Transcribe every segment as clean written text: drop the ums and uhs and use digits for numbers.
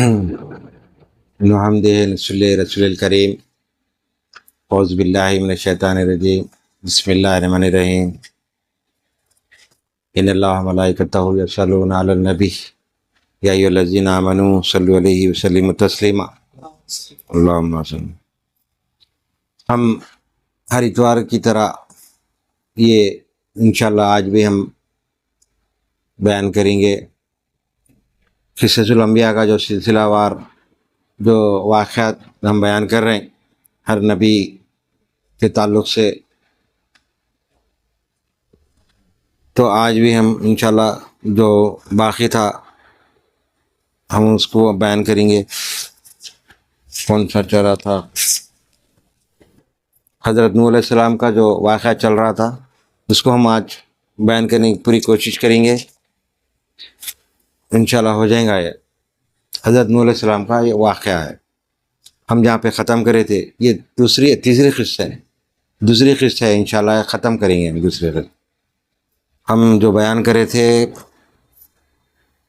الحمد للہ رسول الکریم اعوذ باللہ من الشیطان الرجیم بسم اللہ الرحمن الرحیم ان اللہ ملائکتہ یصلون علی النبی یا ایھا الذین آمنوا صلوا علیہ وسلموا تسلیما اللہم صل۔ ہم ہر اتوار کی طرح یہ انشاءاللہ آج بھی ہم بیان کریں گے قصص الانبیاء کا جو سلسلہ وار جو واقعات ہم بیان کر رہے ہیں ہر نبی کے تعلق سے، تو آج بھی ہم انشاءاللہ جو باقی تھا ہم اس کو بیان کریں گے۔ کون سا چل رہا تھا؟ حضرت نوح علیہ السلام کا جو واقعہ چل رہا تھا اس کو ہم آج بیان کرنے کی پوری کوشش کریں گے، انشاءاللہ ہو جائیں گا۔ یہ حضرت نوح علیہ السلام کا یہ واقعہ ہے، ہم جہاں پہ ختم کرے تھے یہ تیسری قصہ ہے، دوسری قصہ ہے، انشاءاللہ ختم کریں گے ہم دوسرے قصہ۔ ہم جو بیان کرے تھے،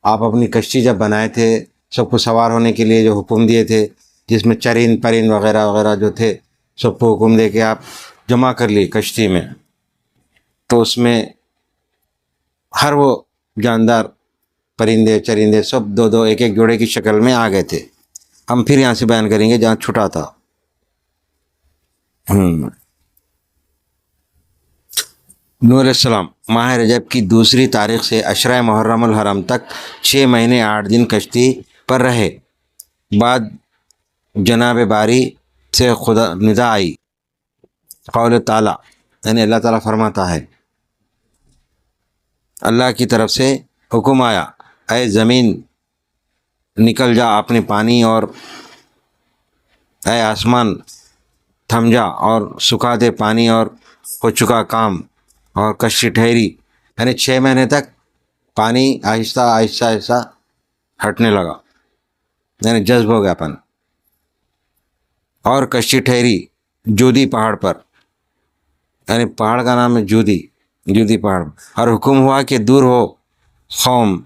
آپ اپنی کشتی جب بنائے تھے سب کو سوار ہونے کے لیے جو حکم دیے تھے، جس میں چرند پرند وغیرہ وغیرہ جو تھے سب کو حکم دے کے آپ جمع کر لی کشتی میں، تو اس میں ہر وہ جاندار پرندے چرندے سب دو دو ایک ایک جوڑے کی شکل میں آ گئے تھے۔ ہم پھر یہاں سے بیان کریں گے جہاں چھٹا تھا۔ نوح علیہ السلام ماہ رجب کی دوسری تاریخ سے عشرہ محرم الحرم تک 6 مہینے 8 دن کشتی پر رہے۔ بعد جناب باری سے خدا ندا آئی، قول تعالیٰ یعنی اللہ تعالیٰ فرماتا ہے، اللہ کی طرف سے حکم آیا، اے زمین نکل جا اپنے پانی، اور اے آسمان تھم جا اور سکھا دے پانی، اور ہو چکا کام اور کشتی ٹھہری۔ یعنی 6 مہینے تک پانی آہستہ آہستہ آہستہ ہٹنے لگا، یعنی جذب ہو گیا پن، اور کشتی ٹھہری جودی پہاڑ پر، یعنی پہاڑ کا نام ہے جودی پہاڑ، اور حکم ہوا کہ دور ہو قوم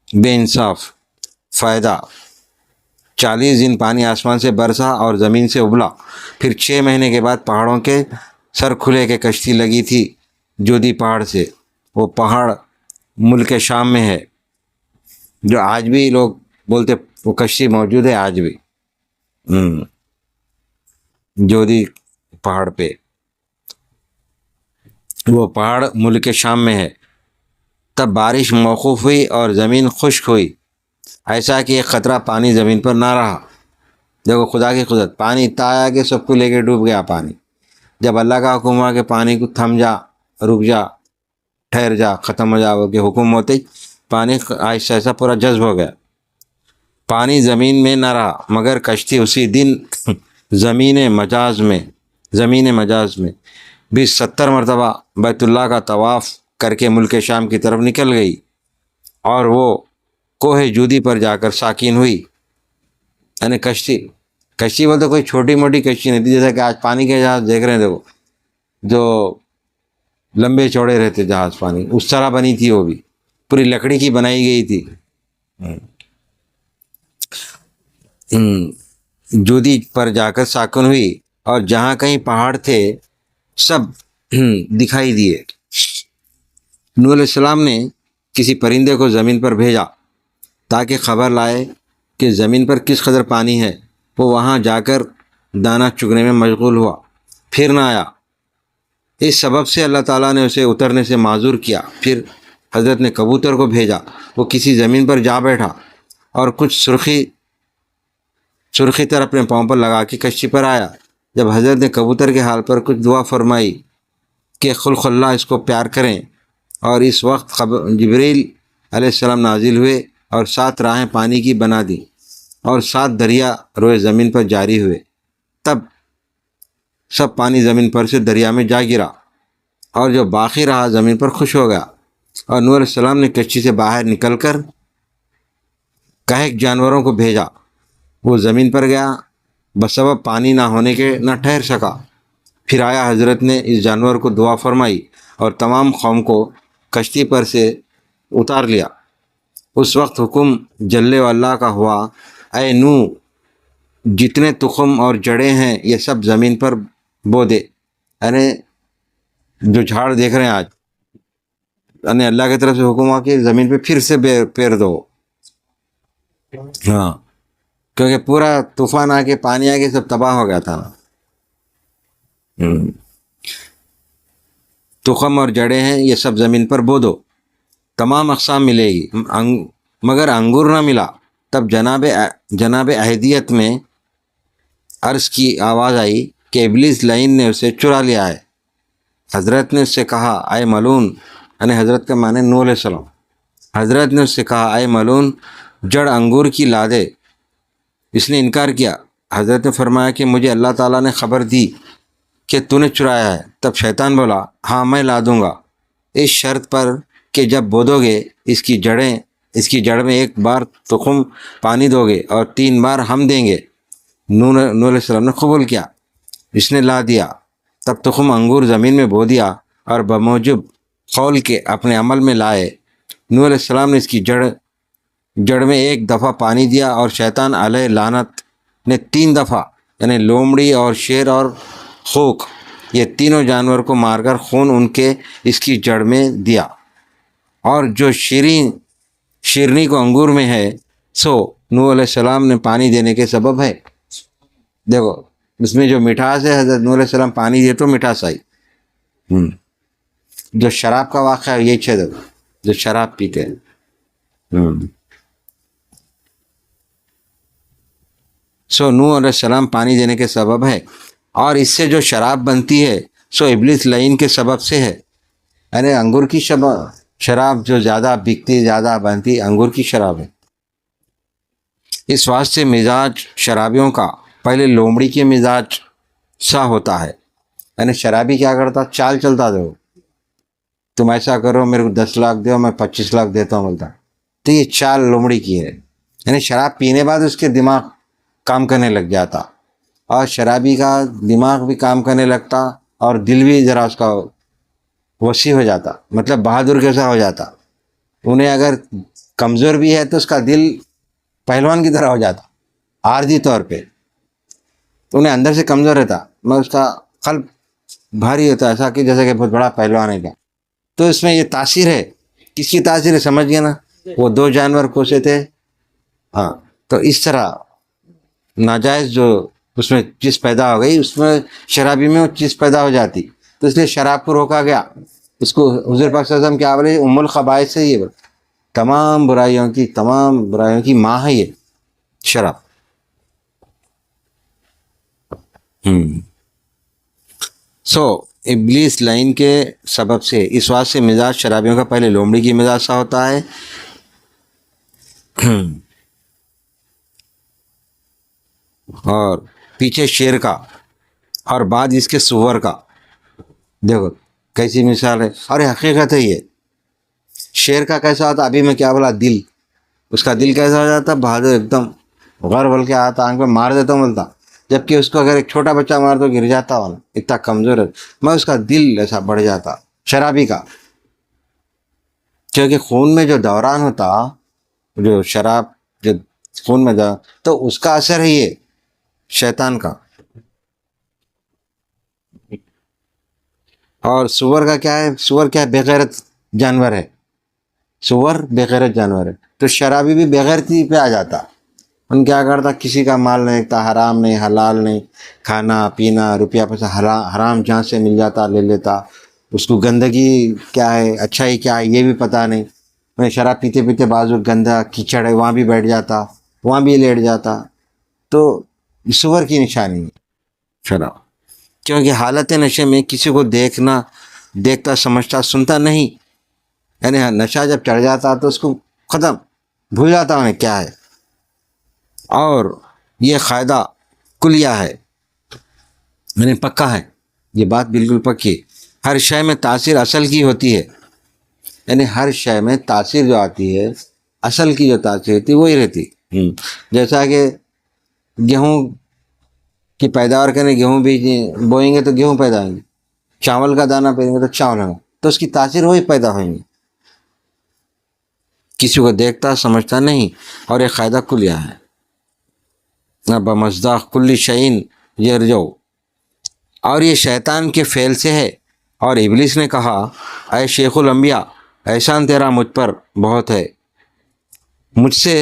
بے انصاف فائدہ۔ 40 دن پانی آسمان سے برسا اور زمین سے ابلا، پھر 6 مہینے کے بعد پہاڑوں کے سر کھلے کے کشتی لگی تھی جودی پہاڑ سے۔ وہ پہاڑ ملک شام میں ہے، جو آج بھی لوگ بولتے وہ کشتی موجود ہے آج بھی جودی پہاڑ پہ، وہ پہاڑ ملک شام میں ہے۔ تب بارش موقوف ہوئی اور زمین خشک ہوئی، ایسا کہ ایک قطرہ پانی زمین پر نہ رہا۔ دیکھو خدا کی قدرت، پانی اتنا آیا کہ سب کو لے کے ڈوب گیا پانی۔ جب اللہ کا حکم ہوا کہ پانی کو تھم جا، رک جا، ٹھہر جا، ختم ہو جا، وہ کہ حکم ہوتے ہی پانی آہستہ آہستہ پورا جذب ہو گیا۔ پانی زمین میں نہ رہا، مگر کشتی اسی دن زمین مجاز میں بھی 70 مرتبہ بیت اللہ کا طواف کر کے ملک شام کی طرف نکل گئی، اور وہ کوہ جودی پر جا کر ساکن ہوئی۔ یعنی کشتی بولتے کوئی چھوٹی موٹی کشتی نہیں تھی، جیسا کہ آج پانی کے جہاز دیکھ رہے ہیں، دیکھو جو لمبے چوڑے رہتے جہاز پانی، اس طرح بنی تھی، وہ بھی پوری لکڑی کی بنائی گئی تھی۔ جودی پر جا کر ساکن ہوئی، اور جہاں کہیں پہاڑ تھے سب دکھائی دیے۔ نوح علیہ السلام نے کسی پرندے کو زمین پر بھیجا تاکہ خبر لائے کہ زمین پر کس قدر پانی ہے۔ وہ وہاں جا کر دانہ چگنے میں مشغول ہوا، پھر نہ آیا۔ اس سبب سے اللہ تعالیٰ نے اسے اترنے سے معذور کیا۔ پھر حضرت نے کبوتر کو بھیجا، وہ کسی زمین پر جا بیٹھا اور کچھ سرخی تر اپنے پاؤں پر لگا کے کشتی پر آیا۔ جب حضرت نے کبوتر کے حال پر کچھ دعا فرمائی کہ خلق اللہ اس کو پیار کریں، اور اس وقت جبریل علیہ السلام نازل ہوئے اور 7 راہیں پانی کی بنا دی، اور 7 دریا روئے زمین پر جاری ہوئے۔ تب سب پانی زمین پر سے دریا میں جا گرا، اور جو باقی رہا زمین پر خوش ہو گیا۔ اور نوح علیہ السلام نے کشتی سے باہر نکل کر کہک جانوروں کو بھیجا، وہ زمین پر گیا، بسبب پانی نہ ہونے کے نہ ٹھہر سکا۔ پھر آیا حضرت نے اس جانور کو دعا فرمائی اور تمام قوم کو کشتی پر سے اتار لیا۔ اس وقت حکم جل اللہ کا ہوا، اے نو جتنے تخم اور جڑیں ہیں یہ سب زمین پر بو دے. یعنی جو جھاڑ دیکھ رہے ہیں آج، یعنی اللہ کی طرف سے حکم ہوا کہ زمین پہ پھر سے پیر دو. ہاں، کیونکہ پورا طوفان آ کے پانی آ کے سب تباہ ہو گیا تھا نا. تخم اور جڑیں ہیں یہ سب زمین پر بو دو، تمام اقسام ملے گی مگر انگور نہ ملا. تب جناب اہدیت میں عرض کی آواز آئی کہ ابلیس لعین نے اسے چرا لیا ہے. حضرت نے اس سے کہا اے ملعون، یعنی حضرت کا معنی نوح علیہ السلام. حضرت نے اس سے کہا اے ملعون، جڑ انگور کی لا دے. اس نے انکار کیا. حضرت نے فرمایا کہ مجھے اللہ تعالیٰ نے خبر دی کہ تو نے چرایا ہے. تب شیطان بولا ہاں میں لا دوں گا، اس شرط پر کہ جب بودو گے اس کی جڑ میں ایک بار تخم پانی دو گے اور 3 بار ہم دیں گے. نوح علیہ السلام نے قبول کیا. اس نے لا دیا. تب تخم انگور زمین میں بو دیا اور بموجب قول کے اپنے عمل میں لائے. نوح علیہ السلام نے اس کی جڑ میں 1 دفعہ پانی دیا اور شیطان علیہ لعنت نے 3 دفعہ، یعنی لومڑی اور شیر اور خوک، یہ تینوں جانور کو مار کر خون ان کے اس کی جڑ میں دیا. اور جو شیرنی کو انگور میں ہے سو نوح علیہ السلام نے پانی دینے کے سبب ہے. دیکھو اس میں جو مٹھاس ہے، حضرت نوح علیہ السلام پانی دیے تو مٹھاس آئی. جو شراب کا واقعہ ہے یہی چھ دیکھو، جو شراب پیتے ہیں. سو نوح علیہ السلام پانی دینے کے سبب ہے، اور اس سے جو شراب بنتی ہے سو ابلیس لعین کے سبب سے ہے. یعنی انگور کی شراب جو زیادہ بکتی، زیادہ بنتی، انگور کی شراب ہے. اس واسطے مزاج شرابیوں کا پہلے لومڑی کے مزاج سا ہوتا ہے. یعنی شرابی کیا کرتا، چال چلتا دو، تم ایسا کرو میرے کو 10 لاکھ دو میں 25 لاکھ دیتا ہوں بولتا. تو یہ چال لومڑی کی ہے. یعنی شراب پینے بعد اس کے دماغ کام کرنے لگ جاتا، اور شرابی کا دماغ بھی کام کرنے لگتا اور دل بھی ذرا اس کا وسیع ہو جاتا، مطلب بہادر کیسا ہو جاتا. انہیں اگر کمزور بھی ہے تو اس کا دل پہلوان کی طرح ہو جاتا عارضی طور پہ. انہیں اندر سے کمزور رہتا مگر اس کا قلب بھاری ہوتا، ایسا کہ جیسا کہ بہت بڑا پہلوان ہے. تو اس میں یہ تاثیر ہے. کس کی تاثیر ہے سمجھ گئے نا؟ وہ 2 جانور کوسے تھے. ہاں، تو اس طرح ناجائز جو اس میں چیز پیدا ہو گئی، اس میں شرابی میں وہ چیز پیدا ہو جاتی، تو اس لیے شراب کو روکا گیا. اس کو حضور پاک صلی اللہ علیہ وسلم کیا بولے، ام الخبائث سے، یہ تمام برائیوں کی ماں ہے یہ شراب. سو ابلیس لعین کے سبب سے، اس واسطے سے مزاج شرابیوں کا پہلے لومڑی کی مزاج سا ہوتا ہے، اور پیچھے شیر کا، اور بعد اس کے سور کا. دیکھو کیسی مثال ہے، اور حقیقت ہے یہ. شیر کا کیسا ہوتا، ابھی میں کیا بولا، دل، اس کا دل کیسا ہو جاتا، بہادر ایک دم غر بول کے آتا، آنکھ پہ مار دیتا ہوں بولتا. جبکہ اس کو اگر ایک چھوٹا بچہ مار تو گر جاتا ہو، اتنا کمزور ہے. میں اس کا دل ایسا بڑھ جاتا شرابی کا، کیونکہ خون میں جو دوران ہوتا، جو شراب جو خون میں تو اس کا اثر ہے یہ شیطان کا. اور سور کا کیا ہے، سور کیا ہے، بےغیرت جانور ہے. سور بےغیرت جانور ہے. تو شرابی بھی بےغیرتی پہ آ جاتا. ان کیا کرتا، کسی کا مال نہیں دیکھتا، حرام نہیں حلال نہیں، کھانا پینا روپیہ پیسہ حرام جہاں سے مل جاتا لے لیتا. اس کو گندگی کیا ہے، اچھائی کیا ہے یہ بھی پتہ نہیں. میں شراب پیتے پیتے بازو گندا کیچڑ ہے وہاں بھی بیٹھ جاتا، وہاں بھی لیٹ جاتا. تو سور کی نشانی ہے شراب، کیونکہ حالت نشے میں کسی کو دیکھتا سمجھتا سنتا نہیں. یعنی نشہ جب چڑھ جاتا تو اس کو ختم بھول جاتا انہیں کیا ہے. اور یہ قاعدہ کلیہ ہے، یعنی پکا ہے، یہ بات بالکل پکی. ہر شے میں تاثیر اصل کی ہوتی ہے. یعنی ہر شے میں تاثیر جو آتی ہے، اصل کی جو تاثیر ہوتی ہے وہی رہتی. جیسا کہ گیہوں کی پیداوار کریں، گیہوں بوئیں گے تو گیہوں پیدا ہوئیں گے، چاول کا دانہ پہنیں گے تو چاول ہوگا، تو اس کی تاثیر وہی پیدا ہوئیں گے. کسی کو دیکھتا سمجھتا نہیں، اور یہ قاعدہ کلیہ ہے، بمصداق کل شعین یرجو، اور یہ شیطان کے فعل سے ہے۔ اور ابلیس نے کہا، اے شیخ الانبیاء، احسان تیرا مجھ پر بہت ہے، مجھ سے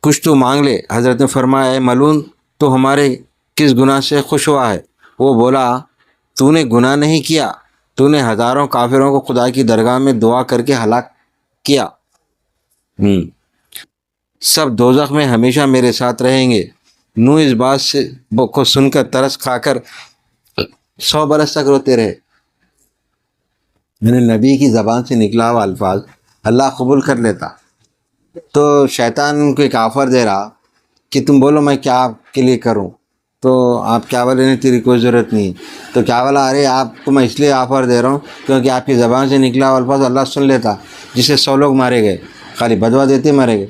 کچھ تو مانگ لے۔ حضرت نے فرمایا، اے ملعون، تو ہمارے کس گناہ سے خوش ہوا ہے؟ وہ بولا، تو نے گناہ نہیں کیا، تو نے ہزاروں کافروں کو خدا کی درگاہ میں دعا کر کے ہلاک کیا۔ سب دوزخ میں ہمیشہ میرے ساتھ رہیں گے۔ نوح اس بات کو سن کر ترس کھا کر 100 برس تک روتے رہے۔ یعنی نبی کی زبان سے نکلا ہوا الفاظ اللہ قبول کر لیتا۔ تو شیطان کو ایک آفر دے رہا کہ تم بولو میں کیا آپ کے لیے کروں، تو آپ کیا بولے، نہیں تیری کوئی ضرورت نہیں۔ تو کیا بولا، ارے آپ کو میں اس لیے آفر دے رہا ہوں کیونکہ آپ کی زبان سے نکلا ہوا الفاظ اللہ سن لیتا، جسے 100 لوگ مارے گئے، خالی بدوا دیتے مارے گئے۔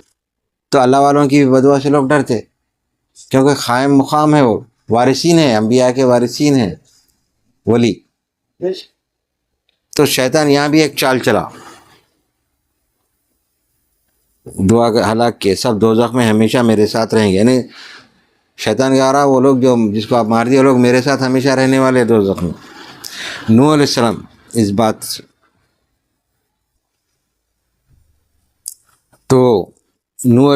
تو اللہ والوں کی بدوا سے لوگ ڈرتے، کیونکہ قائم مقام ہے، وہ وارثین ہیں، انبیاء کے وارثین ہیں، ولی۔ تو شیطان یہاں بھی ایک چال چلا، دعا کا ہلاک کے، سب دوزخ میں ہمیشہ میرے ساتھ رہیں گے۔ یعنی شیطان کہہ رہا وہ لوگ جو جس کو آپ مار دیے، وہ لوگ میرے ساتھ ہمیشہ رہنے والے دوزخ میں۔ نوح علیہ السلام اس بات تو نوح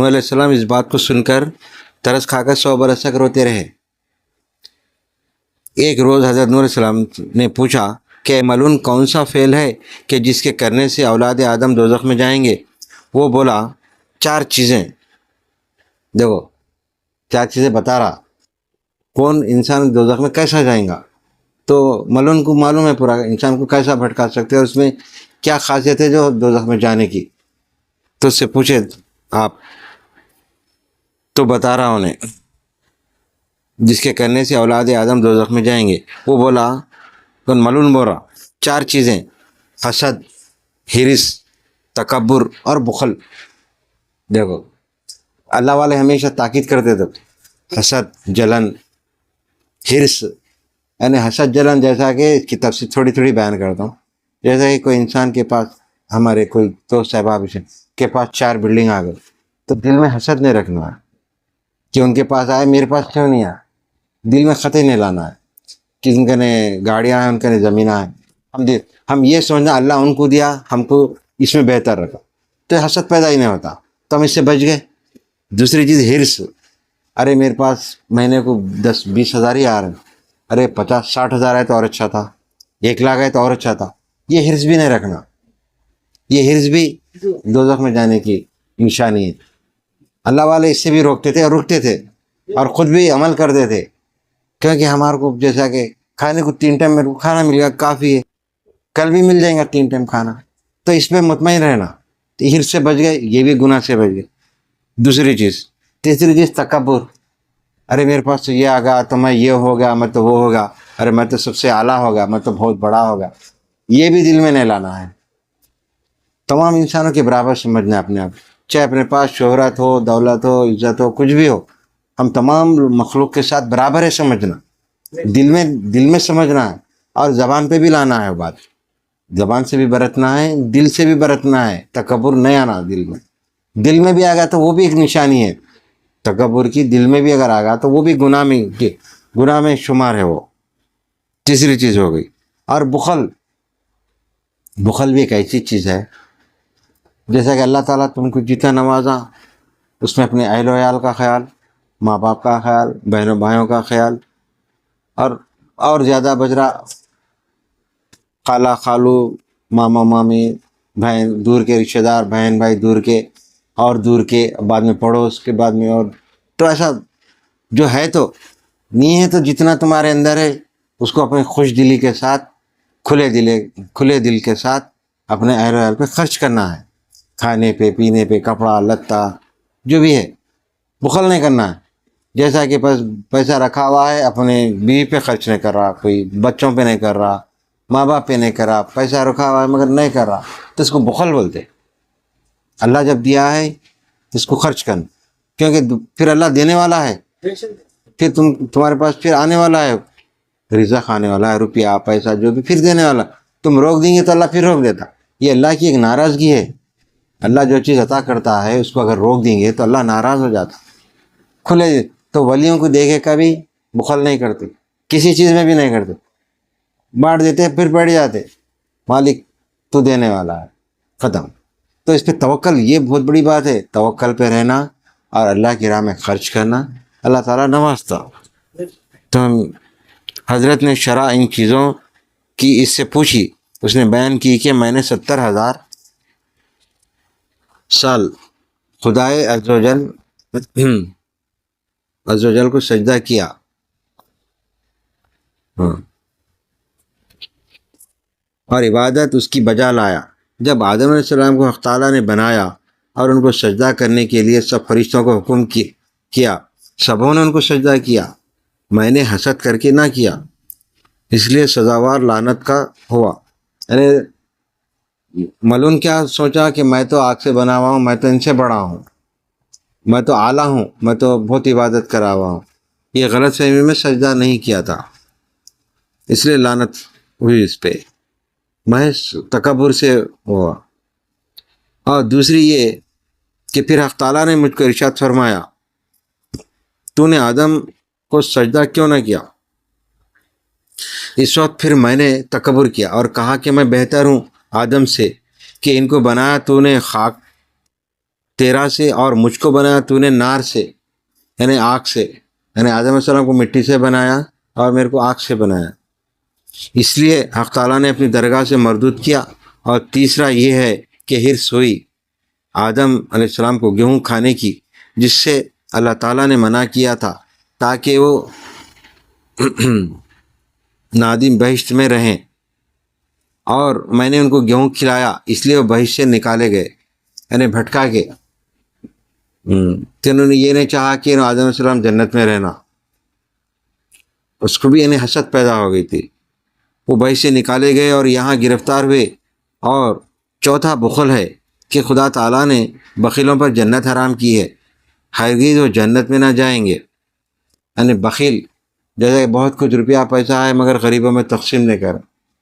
علیہ السلام اس بات کو سن کر ترس کھا کر 100 برس تک روتے رہے۔ ایک روز حضرت نوح علیہ السلام نے پوچھا کہ ملعون کون سا فعل ہے کہ جس کے کرنے سے اولاد آدم دوزخ میں جائیں گے؟ وہ بولا 4 چیزیں۔ دیکھو 4 چیزیں بتا رہا، کون انسان دوزخ میں کیسا جائیں گا۔ تو ملعون کو معلوم ہے پورا انسان کو کیسا بھٹکا سکتے ہیں، اس میں کیا خاصیت ہے جو دوزخ میں جانے کی۔ تو اس سے پوچھے آپ، تو بتا رہا انہیں جس کے کرنے سے اولاد آدم دوزخ میں جائیں گے۔ وہ بولا، کون ملعون بول رہا، 4 چیزیں، حسد، حرص، تکبر اور بخل۔ دیکھو اللہ والے ہمیشہ تاکید کرتے تھے، حسد، جلن، حرص۔ یعنی حسد جلن جیسا کہ اس کی تفصیل تھوڑی تھوڑی بیان کرتا ہوں۔ جیسا کہ کوئی انسان کے پاس، ہمارے کوئی دوست صاحباب کے پاس 4 بلڈنگ آ گئی، تو دل میں حسد نہیں رکھنا ہے کہ ان کے پاس آئے میرے پاس کیوں نہیں آیا، دل میں خطے نہیں لانا ہے کہ ان کے نے گاڑیاں ہیں، ان کے نے زمینیں ہیں، ہم یہ سوچنا اللہ ان کو دیا، ہم کو اس میں بہتر رکھا، تو حسد پیدا ہی نہیں ہوتا، تو ہم اس سے بچ گئے۔ دوسری چیز حرص، ارے میرے پاس مہینے کو 10-20 ہزار ہی آ رہے ہیں، ارے 50-60 ہزار آئے تو اور اچھا تھا، 1 لاکھ آئے تو اور اچھا تھا۔ یہ حرص بھی نہیں رکھنا، یہ حرص بھی دوزخ میں جانے کی نشانی ہے۔ اللہ والے اس سے بھی روکتے تھے اور رکتے تھے، اور خود بھی عمل کرتے تھے، کیونکہ ہمارے کو جیسا کہ کھانے کو 3 ٹائم میرے کو کھانا مل گیا کافی ہے، کل بھی مل جائے گا 3 ٹائم کھانا، تو اس پہ مطمئن رہنا، تو حرص سے بچ گئے، یہ بھی گناہ سے بچ گئے۔ دوسری چیز، تیسری چیز تکبر، ارے میرے پاس تو یہ آ گیا تو میں یہ ہو گیا، میں تو وہ ہوگا، ارے میں تو سب سے اعلیٰ ہو گیا، میں تو بہت بڑا ہوگا، یہ بھی دل میں نہیں لانا ہے۔ تمام انسانوں کے برابر سمجھنا اپنے آپ، چاہے اپنے پاس شہرت ہو، دولت ہو، عزت ہو، کچھ بھی ہو، ہم تمام مخلوق کے ساتھ برابر ہے سمجھنا، دل میں سمجھنا ہے، اور زبان پہ بھی لانا ہے، بات زبان سے بھی برتنا ہے، دل سے بھی برتنا ہے، تکبر نہیں آنا دل میں۔ دل میں بھی آ گیا تو وہ بھی ایک نشانی ہے تکبر کی، دل میں بھی اگر آ گیا تو وہ بھی گناہ میں شمار ہے وہ۔ تیسری چیز ہو گئی۔ اور بخل بھی ایک ایسی چیز ہے، جیسا کہ اللہ تعالیٰ تم کو جتنا نوازا، اس میں اپنے اہل و عیال کا خیال، ماں باپ کا خیال، بہنوں بھائیوں کا خیال، اور زیادہ بچ رہا خالہ خالو، ماما مامی، بہن دور کے رشتہ دار، بہن بھائی دور کے، اور دور کے، بعد میں پڑوس کے، بعد میں اور، تو ایسا جو ہے تو نہیں ہے، تو جتنا تمہارے اندر ہے اس کو اپنے خوش دلی کے ساتھ، کھلے دل کے ساتھ اپنے اہل و عیال پہ خرچ کرنا ہے، کھانے پہ، پینے پہ، کپڑا لتا جو بھی ہے، بخل نہیں کرنا ہے۔ جیسا کہ پیسہ رکھا ہوا ہے، اپنے بیوی پہ خرچ نہیں کر رہا، کوئی بچوں پہ نہیں کر رہا، ماں باپ پہ نہیں کر رہا، پیسہ رکھا ہوا ہے مگر نہیں کر رہا، تو اس کو بخل بولتے۔ اللہ جب دیا ہے اس کو خرچ کرنا، کیونکہ پھر اللہ دینے والا ہے، پھر تمہارے پاس پھر آنے والا ہے، رزق آنے والا ہے، روپیہ پیسہ جو بھی پھر دینے والا، تم روک دیں گے تو اللہ پھر روک دیتا۔ یہ اللہ کی ایک ناراضگی ہے اللہ جو چیز عطا کرتا ہے اس کو اگر روک دیں گے تو اللہ ناراض ہو جاتا. کھلے تو ولیوں کو دیکھے کبھی بخل نہیں کرتے، کسی چیز میں بھی نہیں کرتے، بانٹ دیتے پھر بیٹھ جاتے، مالک تو دینے والا ہے، ختم. تو اس پہ توکل یہ بہت بڑی بات ہے، توکل پہ رہنا اور اللہ کی راہ میں خرچ کرنا، اللہ تعالیٰ نوازتا. تو حضرت نے شرح ان چیزوں کی اس سے پوچھی، اس نے بیان کی کہ میں نے 70,000 سال خدائے عز و جل کو سجدہ کیا. اور عبادت اس کی بجا لایا. جب آدم علیہ السلام کو حق تعالیٰ نے بنایا اور ان کو سجدہ کرنے کے لیے سب فرشتوں کو حکم کیا، سبوں نے ان کو سجدہ کیا، میں نے حسد کر کے نہ کیا، اس لیے سزاوار لعنت کا ہوا. یعنی ملون کیا سوچا کہ میں تو آگ سے بنا ہوا ہوں، میں تو ان سے بڑا ہوں، میں تو اعلیٰ ہوں، میں تو بہت عبادت کرا ہوا ہوں. یہ غلط فہمی میں سجدہ نہیں کیا تھا، اس لیے لعنت ہوئی اس پہ، محض تکبر سے ہوا. اور دوسری یہ کہ پھر حق تعالیٰ نے مجھ کو ارشاد فرمایا، تو نے آدم کو سجدہ کیوں نہ کیا؟ اس وقت پھر میں نے تکبر کیا اور کہا کہ میں بہتر ہوں آدم سے، کہ ان کو بنایا تو نے خاک تیرا سے اور مجھ کو بنایا تو نے نار سے، یعنی آگ سے. یعنی آدم علیہ السلام کو مٹی سے بنایا اور میرے کو آگ سے بنایا. اس لیے حق تعالیٰ نے اپنی درگاہ سے مردود کیا. اور تیسرا یہ ہے کہ حرص ہوئی آدم علیہ السلام کو گیہوں کھانے کی، جس سے اللہ تعالیٰ نے منع کیا تھا تاکہ وہ نادم بہشت میں رہیں، اور میں نے ان کو گیہوں کھلایا اس لیے وہ بہشت سے نکالے گئے، یعنی بھٹکا کے. تو انہوں نے یہ نہیں چاہا کہ آدم علیہ السلام جنت میں رہنا، اس کو بھی یعنی حسد پیدا ہو گئی تھی. وہ بہشت سے نکالے گئے اور یہاں گرفتار ہوئے. اور چوتھا بخل ہے کہ خدا تعالیٰ نے بخیلوں پر جنت حرام کی ہے، ہرگز وہ جنت میں نہ جائیں گے. یعنی بخیل جیسے کہ بہت کچھ روپیہ پیسہ ہے مگر غریبوں میں تقسیم نہیں کر،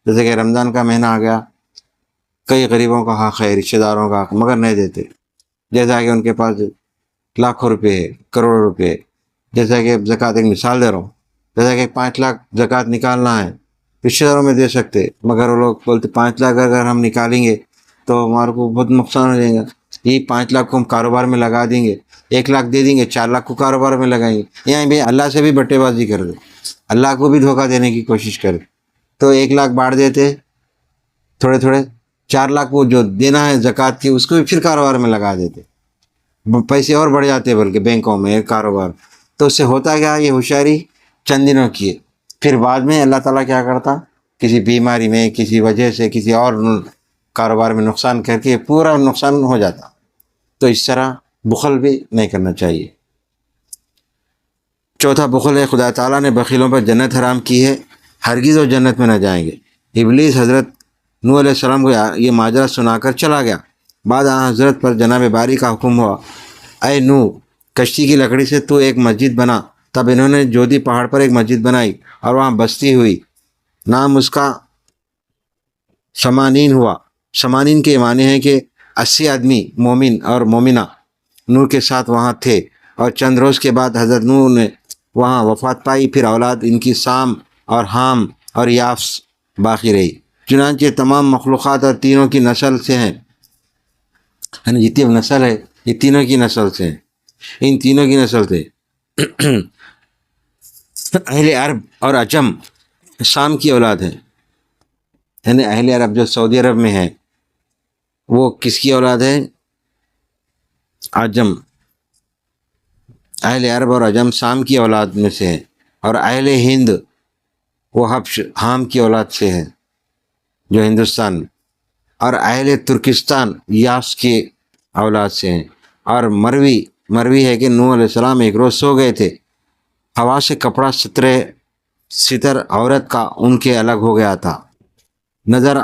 جیسے کہ رمضان کا مہینہ آ گیا، کئی غریبوں کا حق ہے، رشتہ داروں کا حق، مگر نہیں دیتے. جیسا کہ ان کے پاس لاکھوں روپے ہے، کروڑوں روپے. جیسا کہ زکوٰۃ، ایک مثال دے رہا ہوں، جیسا کہ 5 لاکھ زکوٰۃ نکالنا ہے، رشتہ داروں میں دے سکتے، مگر وہ لوگ بولتے 5 لاکھ اگر ہم نکالیں گے تو ہمارے کو بہت نقصان ہو جائے گا. یہی 5 لاکھ کو ہم کاروبار میں لگا دیں گے، 1 لاکھ دے دیں گے، 4 لاکھ کو کاروبار میں لگائیں گے. یہاں بھی اللہ سے بھی بٹے بازی کر دے، اللہ کو بھی دھوکہ دینے کی کوشش کرے. تو 1 لاکھ بانٹ دیتے تھوڑے تھوڑے، 4 لاکھ وہ جو دینا ہے زکوٰۃ کی اس کو بھی پھر کاروبار میں لگا دیتے، پیسے اور بڑھ جاتے بلکہ بینکوں میں کاروبار. تو اس سے ہوتا کیا، یہ ہوشیاری چند دنوں کی ہے، پھر بعد میں اللہ تعالیٰ کیا کرتا، کسی بیماری میں، کسی وجہ سے، کسی اور کاروبار میں نقصان کر کے پورا نقصان ہو جاتا. تو اس طرح بخل بھی نہیں کرنا چاہیے. چوتھا بخل ہے خدا تعالیٰ نے بخیلوں پر جنت حرام کی ہے، ہرگز وہ جنت میں نہ جائیں گے. ابلیس حضرت نوح علیہ السلام کو یہ ماجرا سنا کر چلا گیا. بعد حضرت پر جناب باری کا حکم ہوا، اے نوح، کشتی کی لکڑی سے تو ایک مسجد بنا. تب انہوں نے جودی پہاڑ پر ایک مسجد بنائی اور وہاں بستی ہوئی. نام اس کا سمانین ہوا. سمانین کے معنی ہے کہ 80 آدمی مومن اور مومنہ نوح کے ساتھ وہاں تھے. اور چند روز کے بعد حضرت نوح نے وہاں وفات پائی. پھر اولاد ان کی سام اور حام اور یافس باقی رہی. چنانچہ تمام مخلوقات اور تینوں کی نسل سے ہیں، یعنی جتنی نسل ہے یہ تینوں کی نسل سے ہیں، ان تینوں کی نسل سے. اہل عرب اور عجم شام کی اولاد ہے، یعنی اہل عرب جو سعودی عرب میں ہے وہ کس کی اولاد ہے، عجم. اہل عرب اور عجم شام کی اولاد میں سے ہیں. اور اہل ہند وہ حبش حام کی اولاد سے ہیں جو ہندوستان میں. اور اہل ترکستان یاس کی اولاد سے ہیں. اور مروی ہے کہ نوح علیہ السلام ایک روز سو گئے تھے، ہوا سے کپڑا ستر عورت کا ان کے الگ ہو گیا تھا. نظر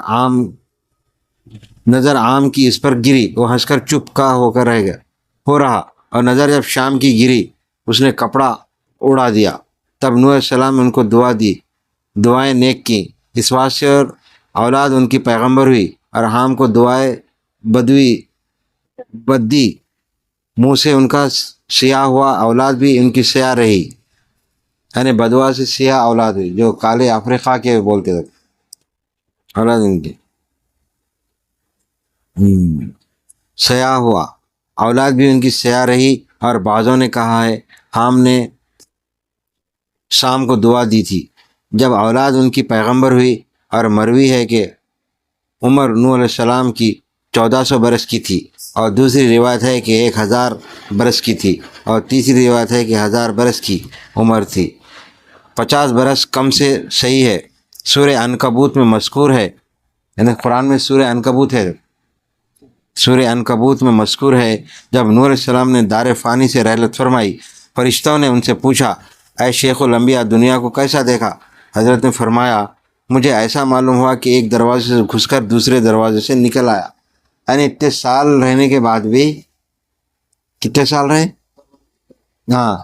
عام کی اس پر گری، وہ ہنس کر چپ کا ہو کر ہو رہا. اور نظر جب شام کی گری اس نے کپڑا اڑا دیا. تب نوح علیہ السلام نے ان کو دعا دی، دعائیں نیک کی، اس واسطے اور اولاد ان کی پیغمبر ہوئی. اور حام کو دعائیں بدوی بدی منہ سے ان کا سیاہ ہوا، اولاد بھی ان کی سیاہ رہی، یعنی بدوا سے سیاہ اولاد ہوئی، جو کالے افریقہ کے بولتے تھے اولاد ان کی سیاہ ہوا، اولاد بھی ان کی سیاہ رہی۔ اور بعضوں نے کہا ہے حام نے شام کو دعا دی تھی جب اولاد ان کی پیغمبر ہوئی، اور مروی ہے کہ عمر نوح علیہ السلام کی 1400 برس کی تھی، اور دوسری روایت ہے کہ 1000 برس کی تھی، اور تیسری روایت ہے کہ 1000 برس کی عمر تھی۔ 50 برس کم سے صحیح ہے۔ سورہ عنکبوت میں مذکور ہے، یعنی قرآن میں سورہ عنکبوت ہے، سورہ عنکبوت میں مذکور ہے جب نوح علیہ السلام نے دار فانی سے رحلت فرمائی، فرشتوں نے ان سے پوچھا اے شیخ الانبیاء دنیا کو کیسا دیکھا؟ حضرت نے فرمایا مجھے ایسا معلوم ہوا کہ ایک دروازے سے گھس کر دوسرے دروازے سے نکل آیا، یعنی اتنے سال رہنے کے بعد بھی، کتنے سال رہے؟ ہاں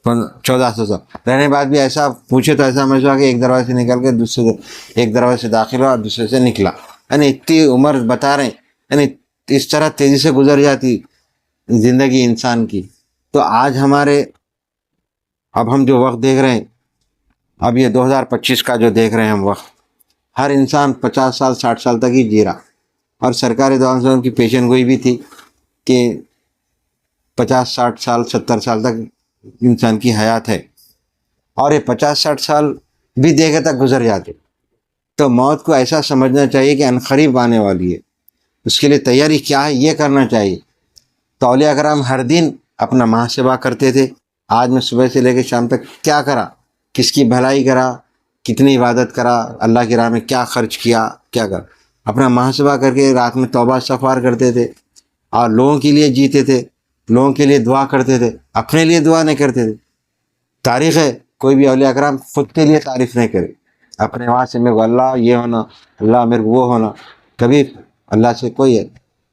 1400 سال رہنے بعد بھی ایسا پوچھے تو ایسا محسوس ہوا کہ ایک دروازے سے نکل کے دوسرے ایک دروازے سے داخل ہوا اور دوسرے سے نکلا، یعنی اتنی عمر بتا رہے ہیں، یعنی اس طرح تیزی سے گزر جاتی زندگی انسان کی۔ تو آج اب ہم جو وقت دیکھ رہے ہیں، اب یہ 2025 کا جو دیکھ رہے ہیں ہم وقت، ہر انسان 50 سال 60 سال تک ہی جی رہا، اور سرکاری دعا کی پیشن گوئی بھی تھی کہ 50 60 سال 70 سال تک انسان کی حیات ہے، اور یہ 50 60 سال بھی دیکھے تک گزر جاتے۔ تو موت کو ایسا سمجھنا چاہیے کہ عنقریب آنے والی ہے، اس کے لیے تیاری کیا ہے یہ کرنا چاہیے۔ تو اولیاء کرام ہر دن اپنا محاسبہ کرتے تھے، آج میں صبح سے لے کے شام تک کیا کرا، کس کی بھلائی کرا، کتنی عبادت کرا، اللہ کی راہ میں کیا خرچ کیا، کیا کرا، اپنا محاسبہ کر کے رات میں توبہ استغفار کرتے تھے، اور لوگوں کے لیے جیتے تھے، لوگوں کے لیے دعا کرتے تھے، اپنے لیے دعا نہیں کرتے تھے۔ تاریخ ہے کوئی بھی اولیاء کرام خود کے لیے تعریف نہیں کرے، اپنے وہاں سے میرے کو اللہ یہ ہونا، اللہ میرے کو وہ ہونا، کبھی اللہ سے کوئی ہے،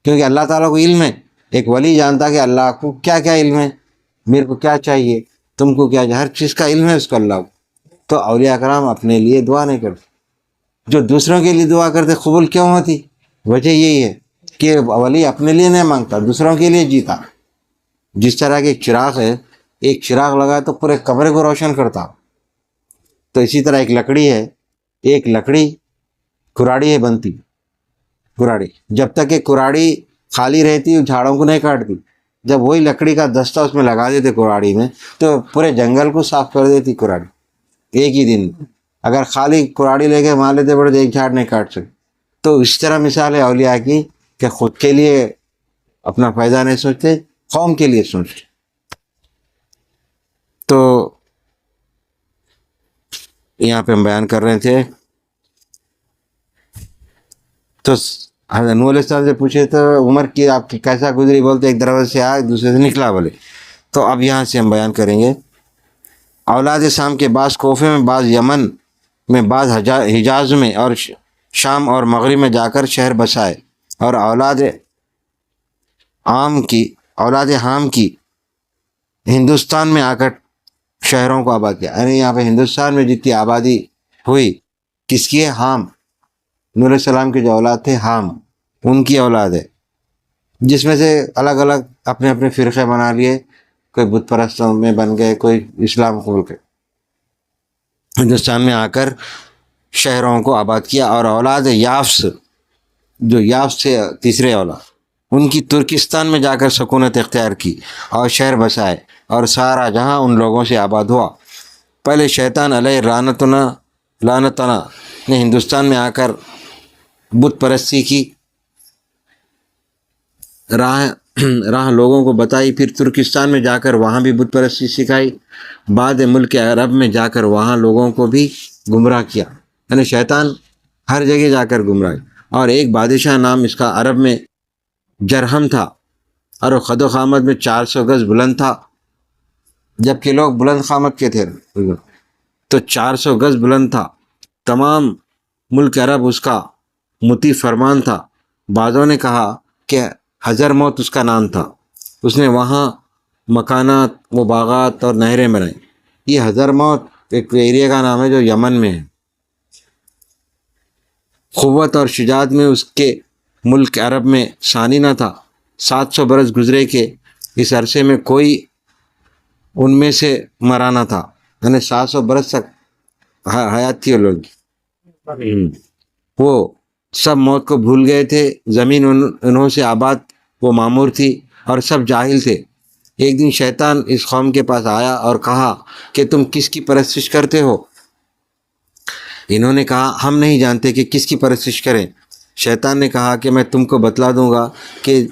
کیونکہ اللہ تعالیٰ کو علم ہے، ایک ولی جانتا کہ اللہ کو کیا کیا علم ہے، میرے کو کیا چاہیے، تم کو کیا چاہیے، ہر چیز کا علم ہے اس کو اللہ کو۔ تو اولیاء کرام اپنے لیے دعا نہیں کرتے، جو دوسروں کے لیے دعا کرتے قبول کیوں ہوتی؟ وجہ یہی ہے کہ ولی اپنے لیے نہیں مانگتا، دوسروں کے لیے جیتا۔ جس طرح کے ایک چراغ ہے، ایک چراغ لگا تو پورے کمرے کو روشن کرتا، تو اسی طرح ایک لکڑی ہے، ایک لکڑی کراڑی ہے بنتی، کراڑی جب تک کہ کراڑی خالی رہتی جھاڑوں کو نہیں کاٹتی، جب وہی لکڑی کا دستہ اس میں لگا دیتے کراڑی میں تو پورے جنگل کو صاف کر دیتی کراڑی ایک ہی دن۔ اگر خالی کراڑی لے کے مار لیتے پڑے تو ایک جھاڑ نہیں کاٹ سکتے۔ تو اس طرح مثال ہے اولیاء کی کہ خود کے لیے اپنا فائدہ نہیں سوچتے، قوم کے لیے سوچتے۔ تو یہاں پہ ہم بیان کر رہے تھے، تو حضرت نوح علیہ السلام سے پوچھے تو عمر کی آپ کی کیسا گزری، بولتے ایک دروازے سے آیا دوسرے سے نکلا بولے۔ تو اب یہاں سے ہم بیان کریں گے اولاد شام کے بعض کوفے میں، بعض یمن میں، بعض حجاز میں، اور شام اور مغرب میں جا کر شہر بسائے، اور اولاد حام کی ہندوستان میں آ کر شہروں کو آباد کیا، یعنی یہاں پہ ہندوستان میں جتنی آبادی ہوئی کس کی ہے؟ حام، نوح علیہ السلام کے جو اولاد تھے حام، ان کی اولاد ہے، جس میں سے الگ الگ اپنے اپنے فرقے بنا لیے، کوئی بت پرستوں میں بن گئے، کوئی اسلام قبول کے ہندوستان میں آ کر شہروں کو آباد کیا۔ اور اولاد یافس، جو یافس سے تیسرے اولاد، ان کی ترکستان میں جا کر سکونت اختیار کی اور شہر بسائے، اور سارا جہاں ان لوگوں سے آباد ہوا۔ پہلے شیطان علیہ لعنتنا نے ہندوستان میں آ کر بت پرستی کی راہ لوگوں کو بتائی، پھر ترکستان میں جا کر وہاں بھی بت پرستی سکھائی، بعد ملک عرب میں جا کر وہاں لوگوں کو بھی گمراہ کیا، یعنی شیطان ہر جگہ جا کر گمراہ۔ اور ایک بادشاہ نام اس کا عرب میں جرہم تھا، اور وہ قد و قامت میں 400 گز بلند تھا، جبکہ لوگ بلند قامت کے تھے تو 400 گز بلند تھا۔ تمام ملک عرب اس کا مطیع فرمان تھا۔ بعضوں نے کہا کہ حضر موت اس کا نام تھا، اس نے وہاں مکانات و باغات اور نہریں بنائی۔ یہ حضر موت ایک ایریا کا نام ہے جو یمن میں ہے۔ قوت اور شجاعت میں اس کے ملک عرب میں ثانی نہ تھا. 700 برس گزرے کہ اس عرصے میں کوئی ان میں سے مرا نہ تھا. یعنی 700 برس تک حیات تھی وہ لوگ. وہ سب موت کو بھول گئے تھے. زمین انہوں سے آباد وہ معمور تھی اور سب جاہل تھے. ایک دن شیطان اس قوم کے پاس آیا اور کہا کہ تم کس کی پرستش کرتے ہو؟ انہوں نے کہا ہم نہیں جانتے کہ کس کی پرستش کریں. شیطان نے کہا کہ میں تم کو بتلا دوں گا کہ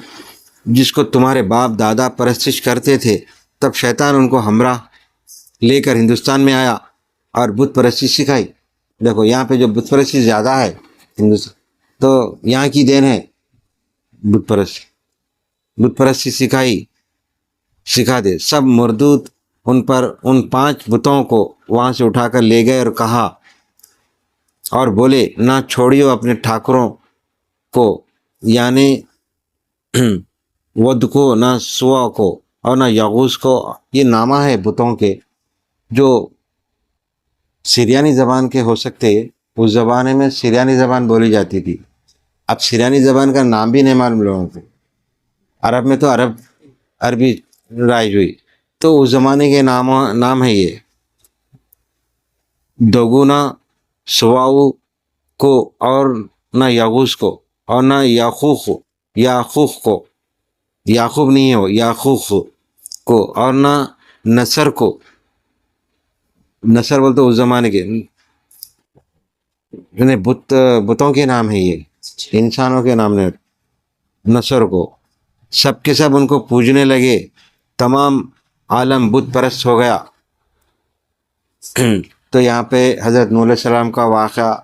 جس کو تمہارے باپ دادا پرستش کرتے تھے. تب شیطان ان کو ہمراہ لے کر ہندوستان میں آیا اور بت پرستی سکھائی. دیکھو یہاں پہ جو بت پرستی زیادہ ہے ہندوستان، تو یہاں کی دین ہے. بت پرستی سکھا دے. سب مردود ان پر ان 5 بتوں کو وہاں سے اٹھا کر لے گئے اور کہا اور بولے نہ چھوڑیو اپنے ٹھاکروں کو، یعنی ود کو، نہ سوا کو اور نہ یغوث کو. یہ نامہ ہے بتوں کے جو سریانی زبان کے ہو سکتے. اس زمانے میں سریانی زبان بولی جاتی تھی. اب سریانی زبان کا نام بھی نہیں معلوم لوگوں کو. عرب میں تو عربی رائج ہوئی، تو اس زمانے کے نام ہے یہ. دوگنا سواؤ کو اور نہ یغوث کو اور نہ یاخوخ کو، یعقوب نہیں ہو، یاخوخ کو اور نہ نصر کو. نصر بولتے اس زمانے کے بتوں کے نام ہے، یہ انسانوں کے نام نہیں. نصر کو سب کے سب ان کو پوجنے لگے. تمام عالم بت پرست ہو گیا. تو یہاں پہ حضرت نوح علیہ السلام کا واقعہ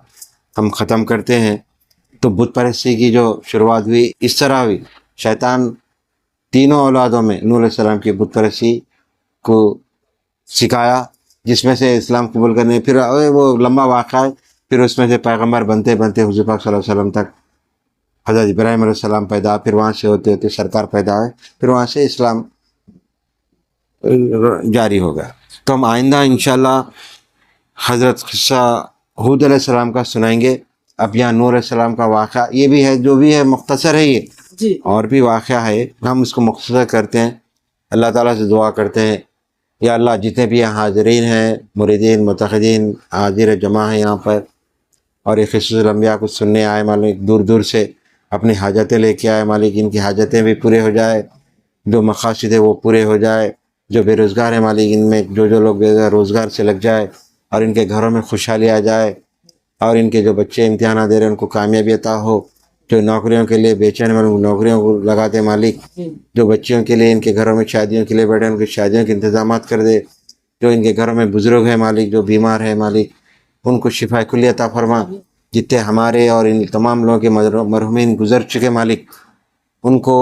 ہم ختم کرتے ہیں. تو بت پرستی کی جو شروعات ہوئی اس طرح ہوئی. شیطان تینوں اولادوں میں نوح علیہ السلام کی بت پرستی کو سکھایا، جس میں سے اسلام قبول کرنے، پھر وہ لمبا واقعہ ہے. پھر اس میں سے پیغمبر بنتے بنتے حضور پاک صلی اللہ علیہ وسلم تک حضرت ابراہیم علیہ السلام پیدا، پھر وہاں سے ہوتے ہوتے سرکار پیدا ہوئے، پھر وہاں سے اسلام جاری ہو گیا. تو ہم آئندہ انشاءاللہ حضرت قصہ ہود علیہ السلام کا سنائیں گے. اب یہاں نوح علیہ السلام کا واقعہ یہ بھی ہے، جو بھی ہے مختصر ہے. یہ اور بھی واقعہ ہے، ہم اس کو مختصر کرتے ہیں. اللہ تعالیٰ سے دعا کرتے ہیں یا اللہ جتنے بھی یہاں حاضرین ہیں، مریدین متقدین حاضر جمع ہیں یہاں پر، اور یہ قصص الانبیاء کو سننے آئے مالک، دور دور سے اپنی حاجتیں لے کے آئے مالک، ان کی حاجتیں بھی پورے ہو جائے، جو مقاصد ہے وہ پورے ہو جائے. جو بے روزگار ہیں مالک، ان میں جو لوگ بے روزگار سے لگ جائے اور ان کے گھروں میں خوشحالی آ جائے، اور ان کے جو بچے امتحانات دے رہے ہیں ان کو کامیابی عطا ہو. جو نوکریوں کے لیے بے چین والوں نوکریوں کو لگاتے مالک، جو بچیوں کے لیے ان کے گھروں میں شادیوں کے لیے بیٹھے ان کی شادیوں کے انتظامات کر دے. جو ان کے گھروں میں بزرگ ہیں مالک، جو بیمار ہیں مالک، ان کو شفا کلی عطا فرما. جتنے ہمارے اور ان تمام لوگوں کے مرحومین گزر چکے مالک، ان کو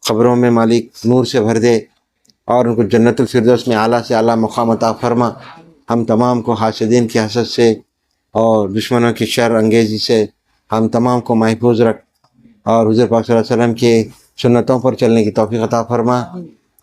قبروں میں مالک نور سے بھر دے اور ان کو جنت الفردوس میں اعلیٰ سے اعلیٰ مقام عطا فرما. ہم تمام کو حاسدین کی حسد سے اور دشمنوں کی شر انگیزی سے ہم تمام کو محفوظ رکھ، اور حضور پاک صلی اللہ علیہ وسلم کی سنتوں پر چلنے کی توفیق عطا فرما.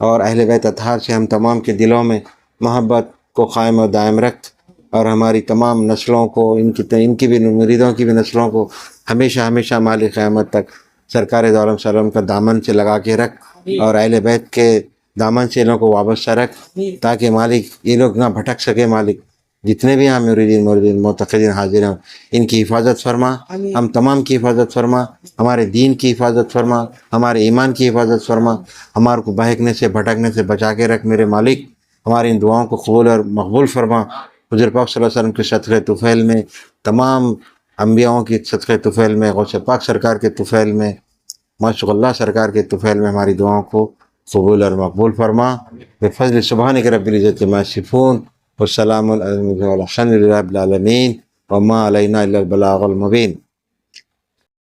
اور اہل بیت اطہار سے ہم تمام کے دلوں میں محبت کو قائم و دائم رکھ، اور ہماری تمام نسلوں کو، ان کی بھی مریدوں کی بھی نسلوں کو ہمیشہ ہمیشہ مالک قیامت تک سرکار دو عالم صلی اللہ علیہ وسلم کا دامن سے لگا کے رکھ، اور اہل بیت کے دامن سے ان لوگوں کو وابستہ رکھ، تاکہ مالک یہ لوگ نہ بھٹک سکے. مالک جتنے بھی ہم مریدین معتقدین حاضر ہیں ان کی حفاظت فرما، ہم تمام کی حفاظت فرما، ہمارے دین کی حفاظت فرما، ہمارے ایمان کی حفاظت فرما، ہمارے کو بہکنے سے بھٹکنے سے بچا کے رکھ میرے مالک. ہماری ان دعاؤں کو قبول اور مقبول فرما. حضور پاک صلی اللہ علیہ وسلم کے صدقہ طفیل میں، تمام انبیاءوں کی صدقہ طفیل میں، غوث پاک سرکار کے طفیل میں، معشوق اللہ سرکار کے طفیل میں ہماری دعاؤں کو قبول اور مقبول فرما. بفضل سبحانک رب العزت عما یصفون والسلام علی المرسلین والحمد للہ رب العالمین وما علینا الا البلاغ المبین.